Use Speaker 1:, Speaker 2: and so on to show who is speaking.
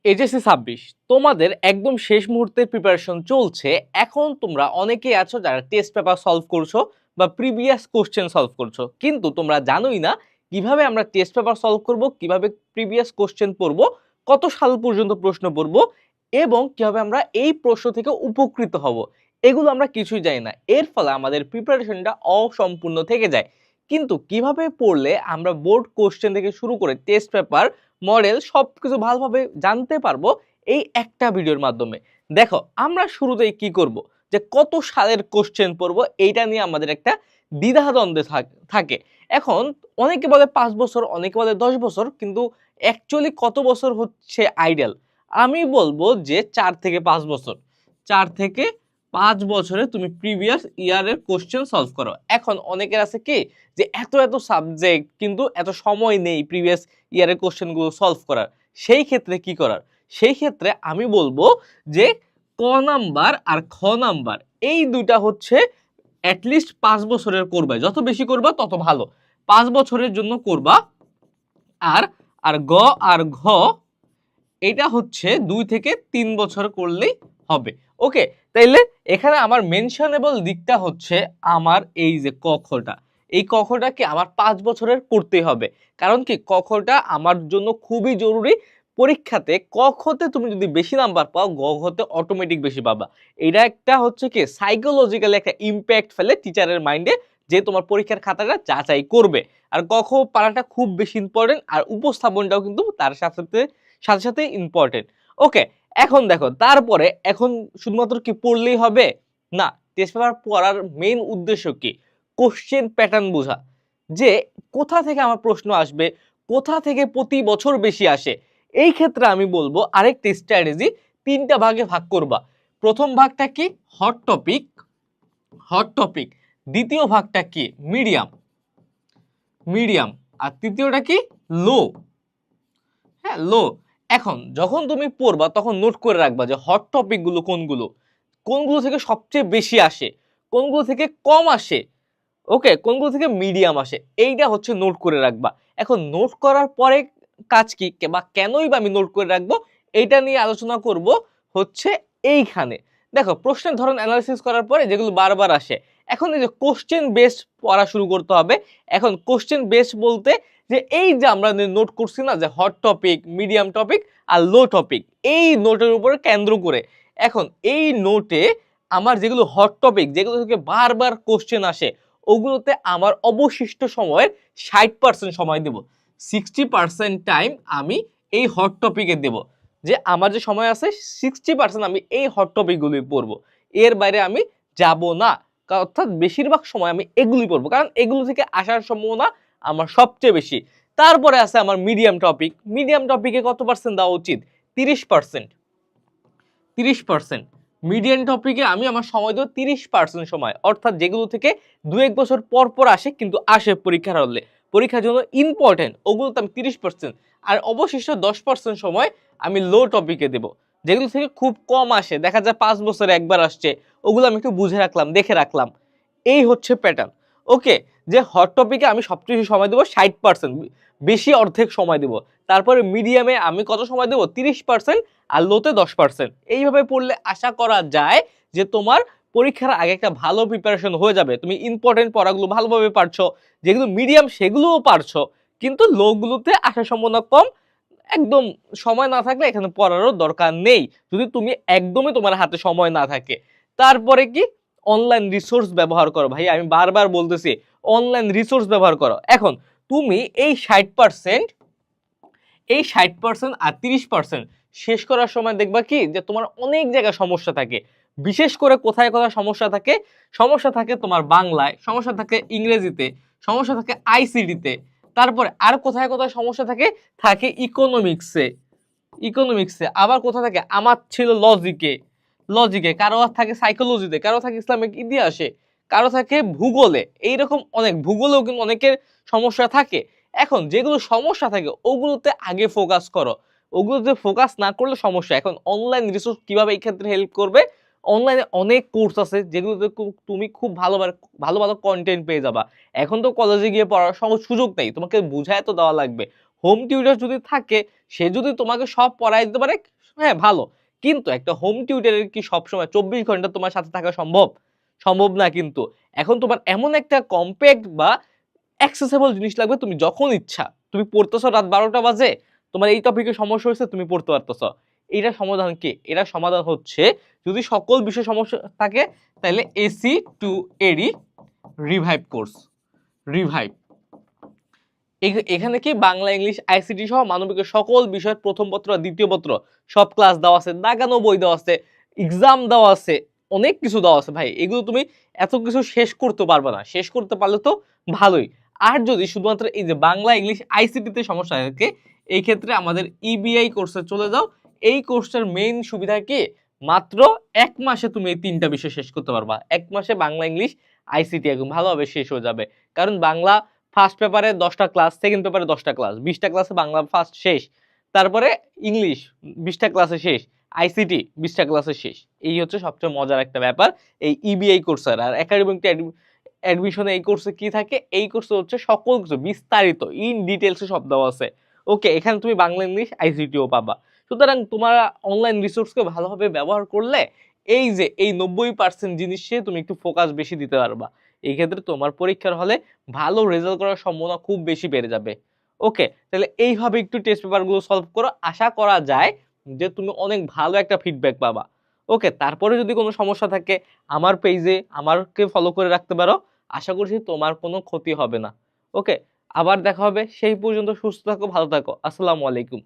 Speaker 1: HSC 26 তোমাদের একদম শেষ মুহূর্তের প্রিপারেশন চলছে। এখন তোমরা অনেকেই আছো যারা টেস্ট পেপার সলভ করছো বা প্রিভিয়াস কোশ্চেন সলভ করছো, কিন্তু তোমরা জানোই না কিভাবে আমরা টেস্ট পেপার সলভ করব, কিভাবে প্রিভিয়াস কোশ্চেন পড়বো, কত সাল পর্যন্ত প্রশ্ন পড়বো এবং কিভাবে আমরা এই প্রশ্ন থেকে উপকৃত হব। এগুলো আমরা কিছুই জানি না, এর ফলে আমাদের প্রিপারেশনটা অসম্পূর্ণ থেকে যায়। কিন্তু কিভাবে পড়লে আমরা বোর্ড কোশ্চেন থেকে শুরু করে টেস্ট পেপার মডেল সবকিছু ভালোভাবে জানতে পারবো এই একটা ভিডিওর মাধ্যমে। দেখো, আমরা শুরুতেই কি করব, যে কত সালের কোশ্চেন পড়বো এইটা নিয়ে আমাদের একটা দ্বিধাদ্বন্দ্বে থাকে। এখন অনেকে বলে 5 বছর, অনেকে বলে 10 বছর, কিন্তু অ্যাকচুয়ালি কত বছর হচ্ছে আইডিয়াল? আমি বলবো যে 4 থেকে 5 বছর। 4 থেকে 5 বছরে তুমি প্রিভিয়াস ইয়ারের কোশ্চেন সলভ করো। এখন অনেকের আছে কি যে এত এত সাবজেক্ট, কিন্তু এত সময় নেই প্রিভিয়াস ইয়ারের কোশ্চেনগুলো সলভ করার। সেই ক্ষেত্রে কি করার? সেই ক্ষেত্রে আমি বলবো যে ক নাম্বার আর খ নাম্বার এই দুইটা হচ্ছে অ্যাটলিস্ট 5 বছরের করবা, যত বেশি করবা তত ভালো। 5 বছরের জন্য করবা। আর আর গ আর ঘ এটা হচ্ছে 2 থেকে 3 বছর করলেই হবে। ওকে, তাইলে এখানে আমার মেনশনেবল দিকটা হচ্ছে আমার এই যে কখটা, এই কখটা কি আমার 5 বছরের করতে হবে। কারণ কি, কখটা আমার জন্য খুবই জরুরি। পরীক্ষাতে কখতে তুমি যদি বেশি নাম্বার পাও, গ ঘতে অটোমেটিক বেশি পাবা। এটা একটা হচ্ছে কি সাইকোলজিক্যালি একটা ইম্প্যাক্ট ফেলে টিচারের মাইন্ডে, যে তোমার পরীক্ষার খাতাটা যাচাই করবে। আর কখ পারাটা খুব বেশি ইম্পর্টেন্ট, আর উপস্থাপনটাও কিন্তু তার সাথে সাথে সাথে ইম্পর্টেন্ট। ওকে, এখন দেখো, তারপরে এখন শুধুমাত্র কি পড়লেই হবে না, টেস্ট পেপার পড়ার মেইন উদ্দেশ্য কি? কোশ্চেন প্যাটার্ন বোঝা, যে কোথা থেকে আমার প্রশ্ন আসবে, কোথা থেকে প্রতি বছর বেশি আসে। এই ক্ষেত্রে আমি বলবো আরেকটি স্ট্র্যাটেজি, 3টা ভাগে ভাগ করবা। প্রথম ভাগটা কি? Hot topic. Hot topic. দ্বিতীয় ভাগটা কি? মিডিয়াম। মিডিয়াম। আর তৃতীয়টা কি? লো। হ্যাঁ, লো। এখন যখন তুমি পড়বা তখন নোট করে রাখবা যে হট টপিক গুলো কোনগুলো, কোনগুলো থেকে সবচেয়ে বেশি আসে, কোনগুলো থেকে কম আসে, ওকে, কোনগুলো থেকে মিডিয়াম আসে, এইটা হচ্ছে নোট করে রাখবা। এখন নোট করার পরে কাজ কি, বা কেনই বা আমি নোট করে রাখবো, এইটা নিয়ে আলোচনা করব হচ্ছে এইখানে। দেখো, প্রশ্নের ধরন অ্যানালাইসিস করার পরে যেগুলো বারবার আসে, এখন এই যে কোশ্চেন বেসড পড়া শুরু করতে হবে। এখন কোশ্চেন বেসড বলতে যে এই যে আমরা নোট করছি না, যে হট টপিক, মিডিয়াম টপিক আর লো টপিক, এই নোটের উপরে কেন্দ্র করে এখন এই নোটে আমার যেগুলো হট টপিক, যেগুলো থেকে বারবার কোশ্চেন আসে, ওগুলোতে আমার অবশিষ্ট সময়ের 60% সময় দেব। 60% টাইম আমি এই হট টপিকে দেব। যে আমার যে সময় আছে 60% আমি এই হট টপিকগুলোই পড়বো, এর বাইরে আমি যাব না। অর্থাৎ বেশিরভাগ সময় আমি এগুলি পড়বো, কারণ এগুলো থেকে আসার সম্ভাবনা আমার সবচেয়ে বেশি। তারপরে আছে আমার মিডিয়াম টপিক। মিডিয়াম টপিকে কত পার্সেন্ট দেওয়া উচিত? 30%। 30%। মিডিয়াম টপিকে আমি আমার সময় দেবো 30% সময়, অর্থাৎ যেগুলো থেকে 2-1 বছর পর পর আসে, কিন্তু আসে পরীক্ষার হলে, পরীক্ষার জন্য ইম্পর্টেন্ট, ওগুলোতে আমি 30%। আর অবশিষ্ট 10% সময় আমি লো টপিকে দেব, যেগুলো থেকে খুব কম আসে, দেখা যায় 5 বছরে একবার আসছে, ওগুলো আমি একটু বুঝে রাখলাম, দেখে রাখলাম। এই হচ্ছে প্যাটার্ন। ওকে, যে হট টপিকে আমি সবচেয়ে বেশি সময় দেবো 60%, বেশি অর্ধেক সময় দেবো। তারপরে মিডিয়ামে আমি কত সময় দেবো? 30%। আর লোতে 10%। এইভাবে পড়লে আশা করা যায় যে তোমার পরীক্ষার আগে একটা ভালো প্রিপারেশন হয়ে যাবে। তুমি ইম্পর্টেন্ট পড়াগুলো ভালোভাবে পারছো, যেগুলো মিডিয়াম সেগুলোও পারছো, কিন্তু লোগুলোতে আসার সম্ভাবনা কম। একদম সময় না থাকলে এখানে পড়ারও দরকার নেই, যদি তুমি একদমই তোমার হাতে সময় না থাকে। তারপরে কি? অনলাইন রিসোর্স ব্যবহার করো। ভাই, আমি বারবার বলতেছি অনলাইন রিসোর্স ব্যবহার করো। এখন তুমি এই 60%, এই 60% আর 30% শেষ করার সময় দেখবা কি, যে তোমার অনেক জায়গায় সমস্যা থাকে। বিশেষ করে কোথায় কোথায় সমস্যা থাকে? সমস্যা থাকে তোমার বাংলায়, সমস্যা থাকে ইংরেজিতে, সমস্যা থাকে আইসিডিতে। তারপরে আর কোথায় কোথায় সমস্যা থাকে? থাকে ইকোনমিক্সে। ইকোনমিক্সে আবার কোথায় থাকে? আমার ছিল লজিকে। লজিকে কারো থাকে, সাইকোলজিতে কারো থাকে, ইসলামিক ইতিহাসে কারো থাকে, ভূগোলে। এইরকম অনেক, ভূগোলেও কিন্তু অনেকের সমস্যা থাকে। এখন যেগুলো সমস্যা থাকে ওগুলোতে আগে ফোকাস করো, ওগুলোতে ফোকাস না করলে সমস্যা। এখন অনলাইন রিসোর্স কিভাবে এই ক্ষেত্রে হেল্প করবে? অনলাইনে অনেক কোর্স আছে যেগুলোতে তুমি খুব ভালো ভালো ভালো কন্টেন্ট পেয়ে যাবা। এখন তো কলেজে গিয়ে পড়ার সহজ সুযোগ নেই, তোমাকে বুঝায় তো দেওয়া লাগবে। হোম টিউটর যদি থাকে, সে যদি তোমাকে সব পড়াই দিতে পারে, হ্যাঁ ভালো, কিন্তু একটা হোম টিউটরের কি সবসময় 24 ঘন্টা তোমার সাথে থাকা সম্ভব? সম্ভব না কিন্তু। এখন তোমার এমন একটা কম্প্যাক্ট বা অ্যাক্সেসিবল জিনিস লাগবে, তুমি যখন ইচ্ছা তুমি পড়তেছো রাত 12টা বাজে, তোমার এই টপিকে সমস্যা হয়েছে তুমি পড়তে পারতেছো। এটার সমাধান কি? এটার সমাধান হচ্ছে যদি সকল বিষয় সমস্যা থাকে তাহলে এসি টু এডি রিভাইভ কোর্স। রিভাইভ এখানে কি বাংলা, ইংলিশ, আইসিটি সহ মানবিকের সকল বিষয়ের প্রথম পত্র আর দ্বিতীয় পত্র সব ক্লাস দেওয়া আছে, দাগানো বই দেওয়া আছে, এক্সাম দেওয়া আছে, অনেক কিছু দেওয়া আছে ভাই। এগুলো তুমি এত কিছু শেষ করতে পারবে না, শেষ করতে পারলে তো ভালোই। আর যদি শুধুমাত্র এই যে বাংলা, ইংলিশ, আইসিটিতে সমস্যা থাকে, এই ক্ষেত্রে আমাদের ইবিআই কোর্সে চলে যাও। এই কোর্সের মেইন সুবিধা কি, মাত্র 1 মাসে তুমি এই 3টা বিষয় শেষ করতে পারবা। 1 মাসে বাংলা, ইংলিশ, আইসিটি একদম ভালোভাবে শেষ হয়ে যাবে। কারণ বাংলা ফার্স্ট পেপারে 10টা ক্লাস, সেকেন্ড পেপারে 10টা ক্লাস, 20টা ক্লাসে বাংলা ফার্স্ট শেষ, তারপরে ইংলিশ 20টা ক্লাসে শেষ, আইসিটি 20টা ক্লাসে শেষ। এই হচ্ছে সবচেয়ে মজার একটা ব্যাপার এই ইবিআই কোর্সের। আর একাডেমিক অ্যাডমিশনে এই কোর্সে কি থাকে, এই কোর্সে হচ্ছে সকল কিছু বিস্তারিত ইন ডিটেলসে সব দেওয়া আছে। ওকে, এখানে তুমি বাংলা, ইংলিশ, আইসিটিও পাবা। সুতরাং তোমার অনলাইন রিসোর্সকে ভালোভাবে ব্যবহার করলে এই যে এই 90% জিনিসে তুমি একটু ফোকাস বেশি দিতে পারবা। এই ক্ষেত্রে তোমার পরীক্ষার হলে ভালো রেজাল্ট করার সম্ভাবনা খুব বেশি বেড়ে যাবে। ওকে, তাহলে এইভাবে একটু টেস্ট পেপারগুলো সলভ করো, আশা করা যায় যে তুমি অনেক ভালো একটা ফিডব্যাক পাবা। ওকে, তারপরে যদি কোনো সমস্যা থাকে আমার পেজে আমাকে ফলো করে রাখতে পারো, আশা করছি তোমার কোনো ক্ষতি হবে না। ওকে, আবার দেখা হবে, সেই পর্যন্ত সুস্থ থাকো, ভালো থাকো, আসসালামু আলাইকুম।